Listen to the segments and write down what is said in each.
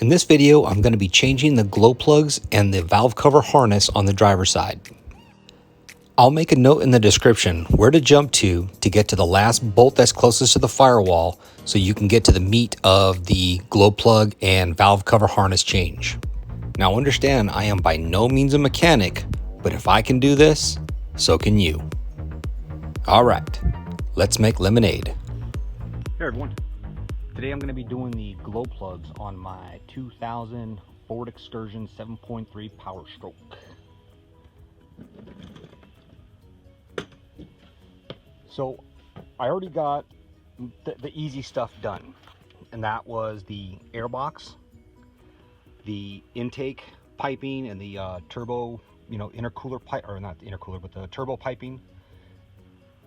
In this video, I'm going to be changing the glow plugs and the valve cover harness on the driver's side. I'll make a note in the description where to jump to get to the last bolt that's closest to the firewall so you can get to the meat of the glow plug and valve cover harness change. Now understand, I am by no means a mechanic, but if I can do this, so can you. All right, let's make lemonade. Hey everyone. Today I'm going to be doing the glow plugs on my 2000 Ford Excursion 7.3 Powerstroke. So I already got the easy stuff done, and that was the air box, the intake piping, and the turbo, intercooler pipe, or not the intercooler, but the turbo piping.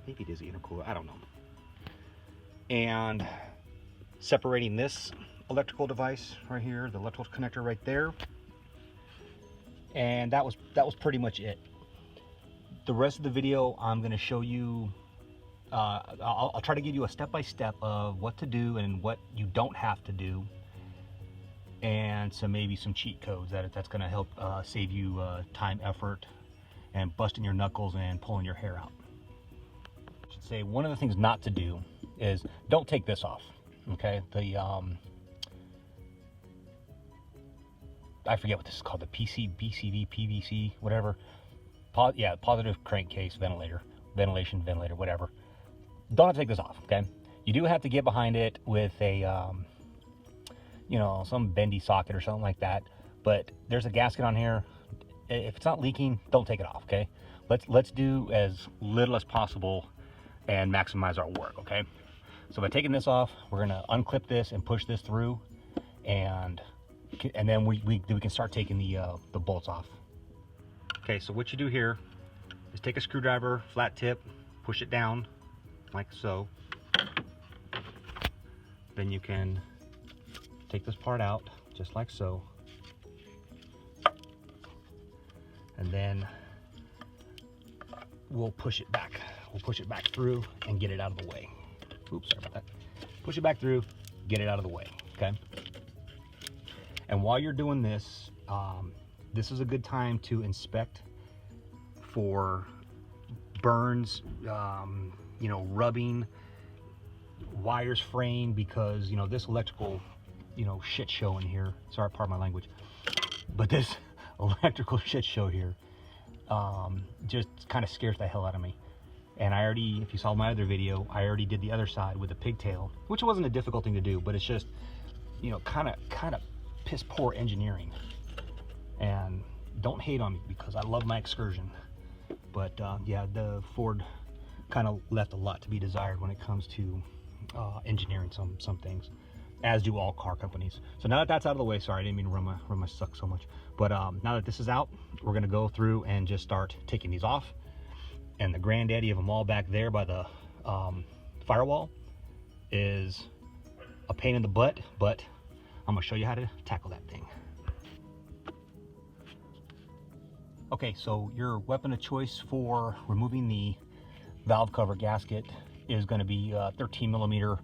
Maybe it is the intercooler, I don't know. And separating this electrical device right here, the electrical connector right there, and that was pretty much it. The rest of the video I'm going to show you. I'll try to give you a step-by-step of what to do and what you don't have to do, and maybe some cheat codes that's going to help save you time, effort, and busting your knuckles and pulling your hair out. I should say one of the things not to do is don't take this off. Okay, I forget what this is called, the BCV, PVC, whatever. Positive crankcase ventilation ventilator, whatever. Don't have to take this off, okay? You do have to get behind it with a, some bendy socket or something like that. But there's a gasket on here. If it's not leaking, don't take it off, okay? Let's do as little as possible and maximize our work, okay? So by taking this off, we're gonna unclip this and push this through, and then we can start taking the bolts off. Okay, so what you do here is take a screwdriver, flat tip, push it down like so. Then you can take this part out just like so, and then we'll push it back. We'll push it back through and get it out of the way. Oops, sorry about that. Push it back through, get it out of the way, okay? And while you're doing this, this is a good time to inspect for burns, rubbing, wires fraying, because, this electrical, shit show in here, sorry, pardon my language, but this electrical shit show here just kind of scares the hell out of me. And I already, if you saw my other video, I already did the other side with the pigtail, which wasn't a difficult thing to do, but it's just, kind of piss poor engineering. And don't hate on me because I love my Excursion. But yeah, the Ford kind of left a lot to be desired when it comes to engineering some things, as do all car companies. So now that that's out of the way, sorry, I didn't mean to run my suck so much. But now that this is out, we're gonna go through and just start taking these off. And the granddaddy of them all back there by the firewall is a pain in the butt, but I'm gonna show you how to tackle that thing. Okay, so your weapon of choice for removing the valve cover gasket is gonna be 13 millimeter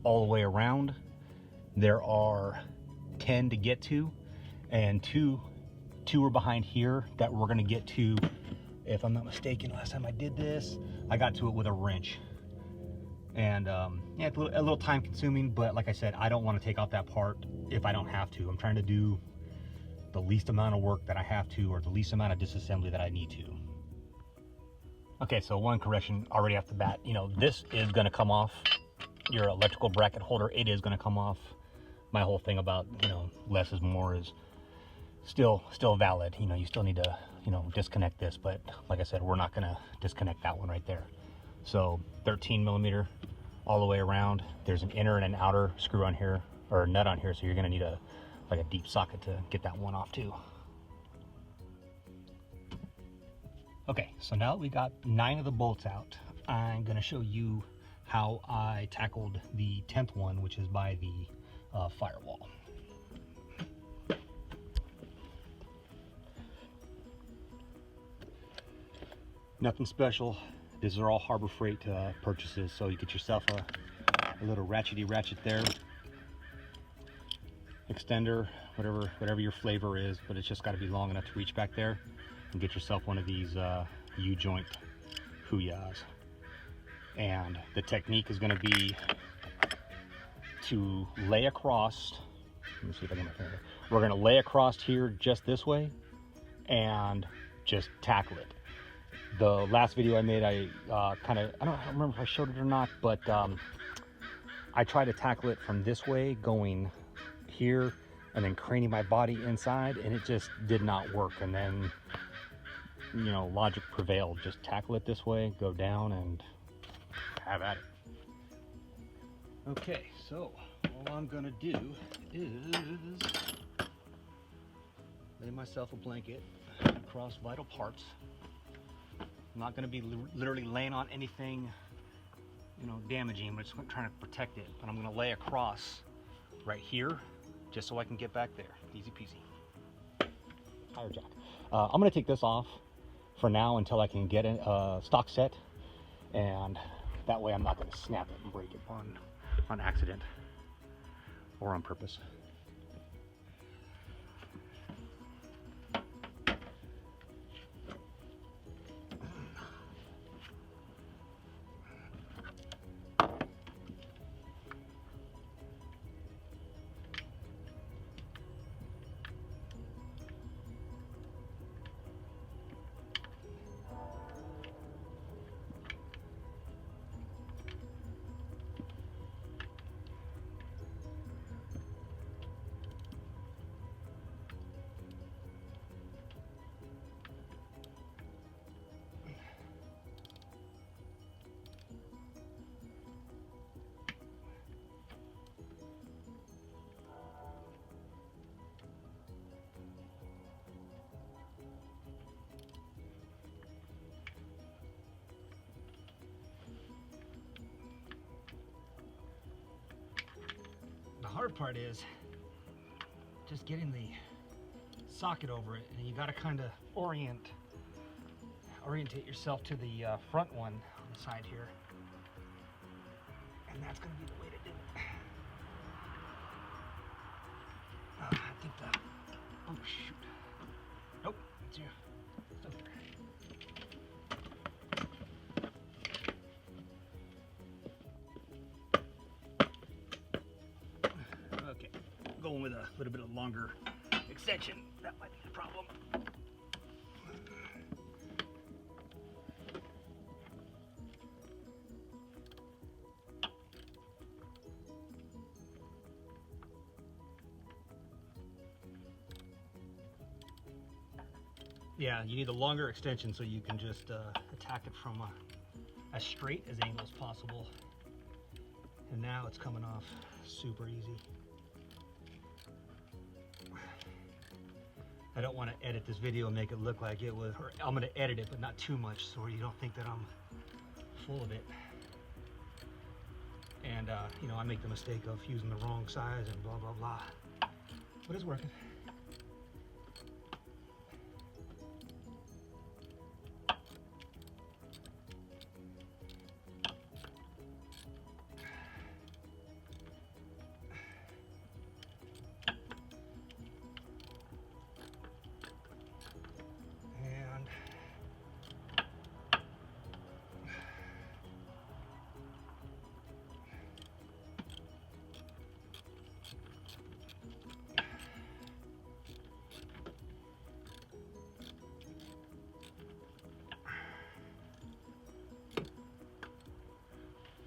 all the way around. There are 10 to get to, and two are behind here that we're gonna get to. If I'm not mistaken, last time I did this, I got to it with a wrench. And yeah, it's a little time consuming, but like I said, I don't want to take out that part if I don't have to. I'm trying to do the least amount of work that I have to, or the least amount of disassembly that I need to. Okay, so one correction already off the bat. This is going to come off. Your electrical bracket holder, it is going to come off. My whole thing about, less is more is still valid. You still need to disconnect this, but like I said, we're not gonna disconnect that one right there. So 13 millimeter all the way around. There's an inner and an outer screw on here, or nut on here, so you're gonna need a deep socket to get that one off too. Okay, so now that we got 9 of the bolts out, I'm gonna show you how I tackled the 10th one, which is by the firewall. Nothing special. These are all Harbor Freight purchases, so you get yourself a little ratchet there. extender, whatever your flavor is, but it's just got to be long enough to reach back there, and get yourself one of these U-joint Huyas. And the technique is going to be to lay across. Let me see if I can get my finger. We're going to lay across here just this way and just tackle it. The last video I made, I don't remember if I showed it or not, but I tried to tackle it from this way, going here and then craning my body inside, and it just did not work. And then, you know, logic prevailed. Just tackle it this way, go down, and have at it. Okay, so all I'm gonna do is lay myself a blanket across vital parts. I'm not gonna be literally laying on anything, you know, damaging, but just trying to protect it. But I'm gonna lay across right here, just so I can get back there. Easy peasy. Tire jack. I'm gonna take this off for now until I can get a stock set, and that way I'm not gonna snap it and break it on accident or on purpose. The hard part is just getting the socket over it, and you got to kind of orientate yourself to the front one on the side here, and that's going to be the way to do it. I think the, oh shoot, nope, it's here, it's up there. Okay, going with a little bit of longer extension, that might be the problem. Yeah, you need a longer extension so you can just attack it from as straight as angle as possible. And now it's coming off super easy. I don't want to edit this video and make it look like it was, or I'm going to edit it, but not too much, so you don't think that I'm full of it. And, you know, I make the mistake of using the wrong size and blah, blah, blah. But it's working.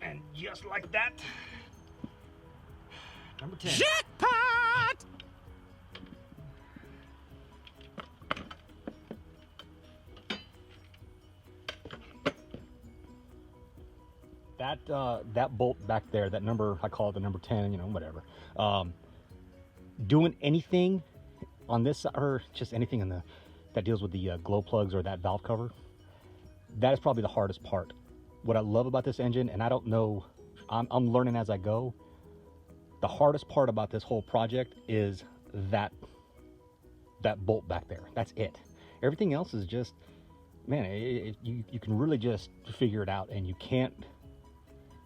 And just like that, number 10. Jackpot! That bolt back there, that number, I call it the number 10, you know, whatever. Doing anything on this, or just anything in the that deals with the glow plugs or that valve cover, that is probably the hardest part. What I love about this engine, and I don't know, I'm learning as I go, the hardest part about this whole project is that bolt back there. That's it. Everything else is just, man, you can really just figure it out, and you can't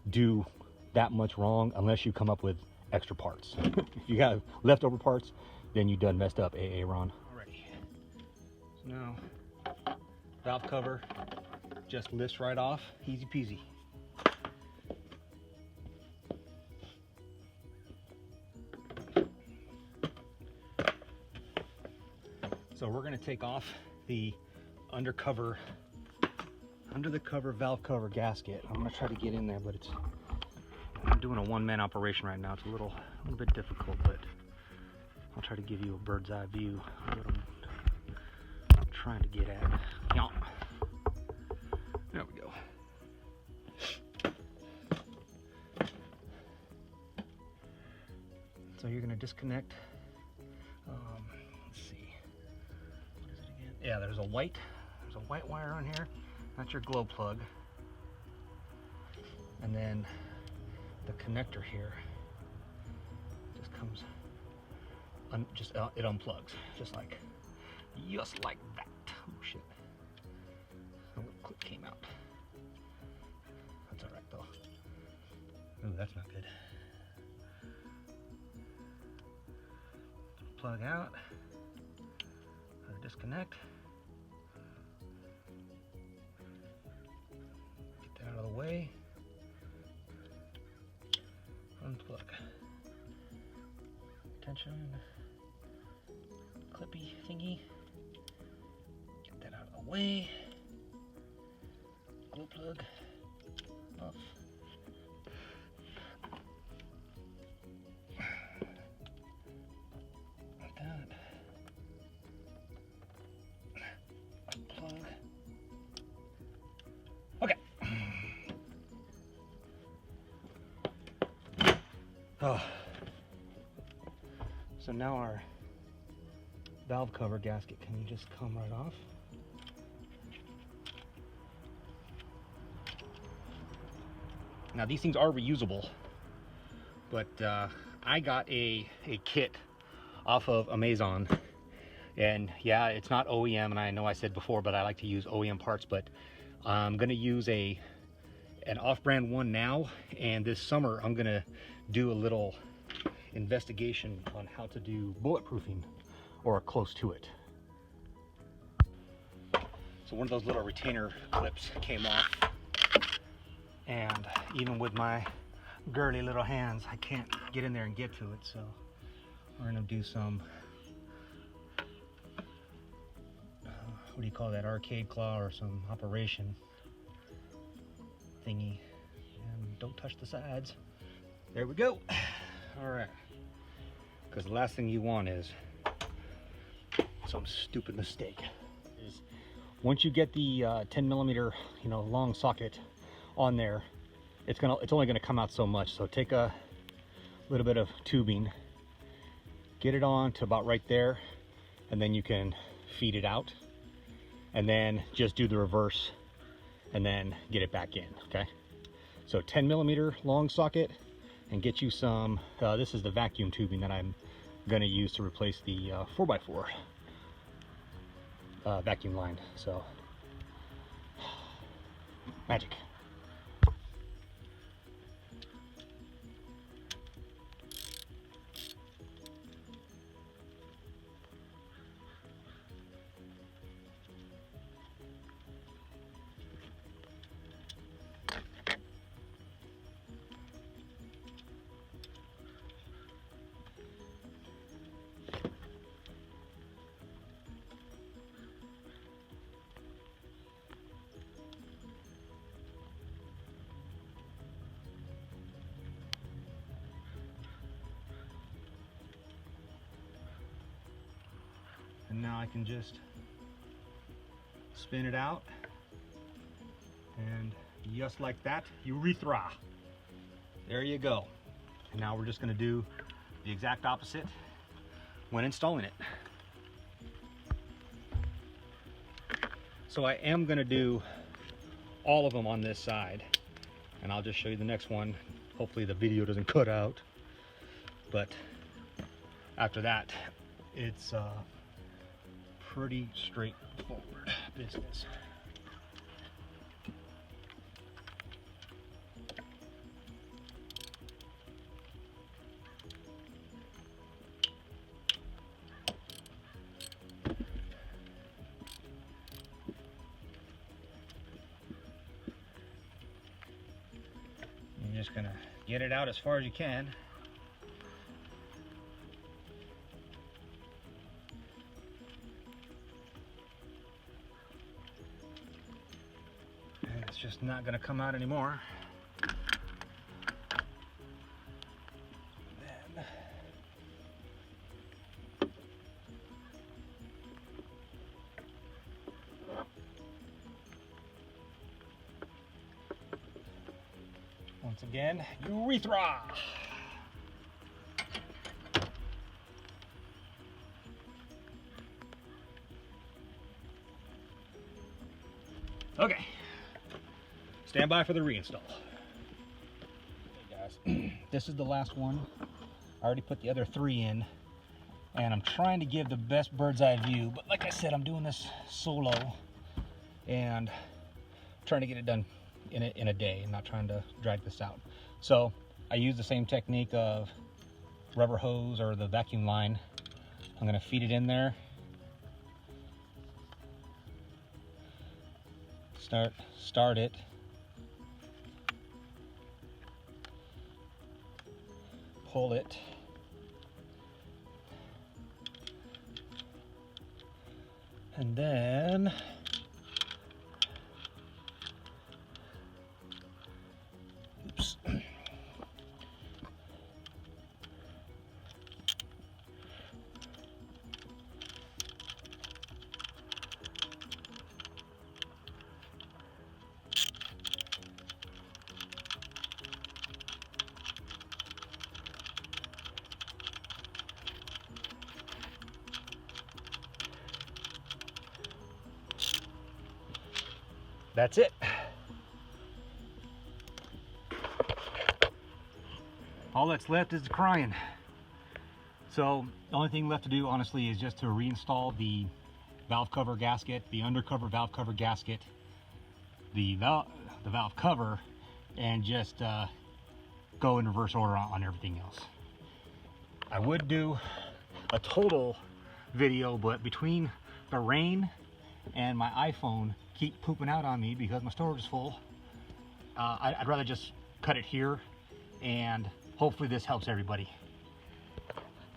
do that much wrong unless you come up with extra parts. If you have leftover parts, then you done messed up, Ron. Alrighty. So now, valve cover just lifts right off, easy peasy. So we're going to take off the under the cover valve cover gasket. I'm going to try to get in there, but I'm doing a one-man operation right now. It's a little bit difficult, but I'll try to give you a bird's eye view of what I'm trying to get at. Yeah. There we go. So you're going to disconnect. Let's see. What is it again? Yeah, there's a white wire on here. That's your glow plug. And then the connector here just comes, it unplugs, just like that. Oh shit! A little clip came out. That's all right though. Ooh, that's not good. Plug out. Disconnect. Get that out of the way. Unplug. Tension. Clippy thingy. Get that out of the way. Glue plug off. Like that. Unplug. Okay. Oh. So now our valve cover gasket, can you just come right off? Now these things are reusable, but I got a kit off of Amazon, and yeah, it's not OEM, and I know I said before, but I like to use OEM parts, but I'm gonna use an off-brand one now, and this summer I'm gonna do a little investigation on how to do bulletproofing or close to it. So one of those little retainer clips came off, and even with my girly little hands, I can't get in there and get to it, so we're gonna do some what do you call that, arcade claw or some operation thingy, and don't touch the sides. There we go. All right, because the last thing you want is some stupid mistake. Is once you get the 10mm, long socket on there, it's only gonna come out so much. So take a little bit of tubing, get it on to about right there, and then you can feed it out, and then just do the reverse, and then get it back in. Okay. So 10mm long socket, and get you some. This is the vacuum tubing that I'm gonna use to replace the 4x4 vacuum line. So magic. And now I can just spin it out, and just like that, urethra. There you go. And now we're just going to do the exact opposite when installing it. So I am going to do all of them on this side, and I'll just show you the next one. Hopefully the video doesn't cut out, but after that, it's pretty straightforward business. gonna get it out as far as you can. And it's just not gonna come out anymore. Then once again, urethra. Okay, stand by for the reinstall. Okay guys, this is the last one. I already put the other 3 in, and I'm trying to give the best bird's eye view, but like I said, I'm doing this solo and trying to get it done in a day, and not trying to drag this out. So I use the same technique of rubber hose or the vacuum line. I'm going to feed it in there, start it, pull it, and then oops. That's it. All that's left is the crying. So the only thing left to do, honestly, is just to reinstall the valve cover gasket, the undercover valve cover gasket, the valve cover, and just go in reverse order on everything else. I would do a total video, but between the rain and my iPhone keep pooping out on me because my storage is full, I'd rather just cut it here, and hopefully this helps everybody.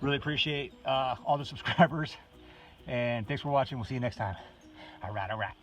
Really appreciate all the subscribers, and thanks for watching. We'll see you next time. All right.